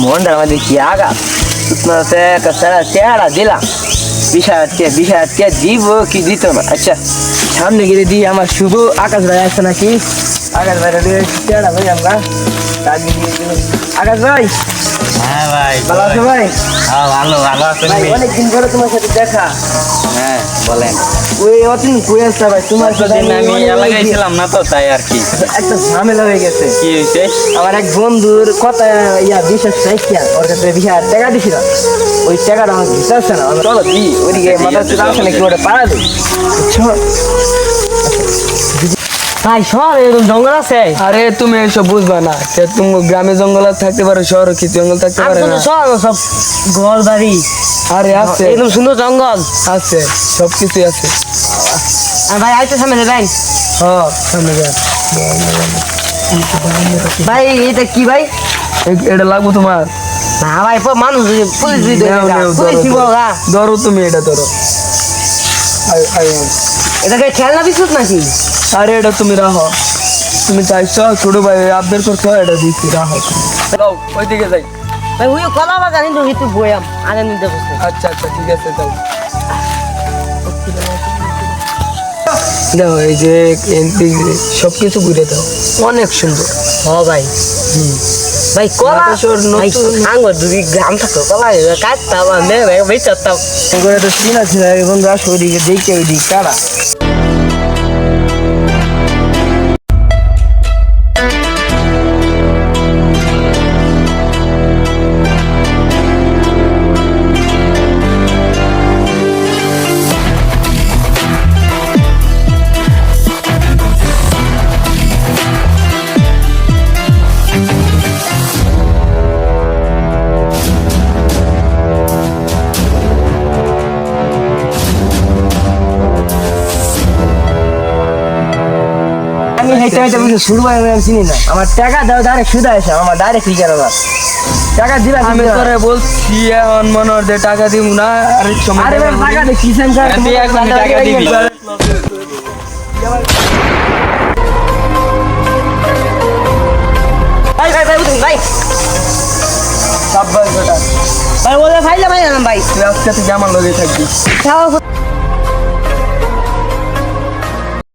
মনটার মধ্যে কি আঘাত চেহারা দিলাম 20,000 দিব কি দিত না। আচ্ছা সামনে গিয়ে দিই আমার শুভ আকাশ ভাই আছে নাকি, আকাশ ভাই চেহারা ভাই আমরা আকাশ ভাই। হ্যাঁ ভাই ভালো আছো ভাই? হ্যাঁ ভালো আছেন ভাই অনেকদিন পরে তোমার সাথে দেখা। হ্যাঁ বলেন। ওই অতদিন কই আসছে ভাই তোমার সাথে আমি লাগাইছিলাম না তো তাই আর কি। একটা ঝামেলা হয়ে গেছে। কি হয়েছে? আমার এক বন্ধুর কথা বিশ্বাস রাখিয়া ওর কাছে 20,000 টাকা দিছিলাম, ওই টাকাটা আমার দিতেছে না। চলো দি ওইদিকে মাথা চুল আসে নাকি ওটা পাড়া দিই। ভাই শহরে এরকম জঙ্গল আছে? আরে তুমি এসব বুঝবা না, তুমি গ্রামে জঙ্গল থাকতে পারো, শহরে কি জঙ্গল থাকতে পারে না? শহর সব ঘর বাড়ি, আরে আছে, এরকম সুন্দর জঙ্গল আছে, সবকিছু আছে। আর ভাই আইতে সামনে ভাই। হ্যাঁ সামনে যা। ভাই এটা কি ভাই? এটা লাগবো তোমার? না ভাই মানুষ পুলিশ ধরো তুমি, এটা ধরো। এটাকে খেলনা বিস্কুট নাকি? আরে এটা তুমি রাখো, তুমি চাইছো ছোট ভাই আবদার করছো, এটা দিচ্ছি রাখো। যাও ওইদিকে যাই। ভাই ওই কলা বাগান কিন্তু একটু বয়াম আগে নিতে বসে। আচ্ছা আচ্ছা ঠিক আছে যাও। দাও এই যে সবকিছু ঘুরে দাও, অনেক সুন্দর। হ ভাই ভাই কলা আঙ্গুর যদি গ্রাম থাকতো কলা কাটতাম ভাই বেচাতাম। করে তো চিনা ছিল এবং রাস ওইদিকে দেখে ওইদিকে কারা। আমি হেঁটে হেঁটে বুঝে শুরু হয় আমি চিনি না। আমার টাকা দাও, ডাইরেক্ট সুদা এসে আমার ডাইরেক্ট লিখে না টাকা দিবা। আমি তোরে বলছি এখন মনে হয় টাকা দিব না। আরে সময় আরে ভাই টাকা দে কিসেন স্যার তুমি টাকা দিবি। ভাই ভাই ভাই উঠুন ভাই। সাব্বাস বেটা, ভাই ওদের ভাই ভাই ভাই তুই আজকে থেকে আমার লগে থাকবি।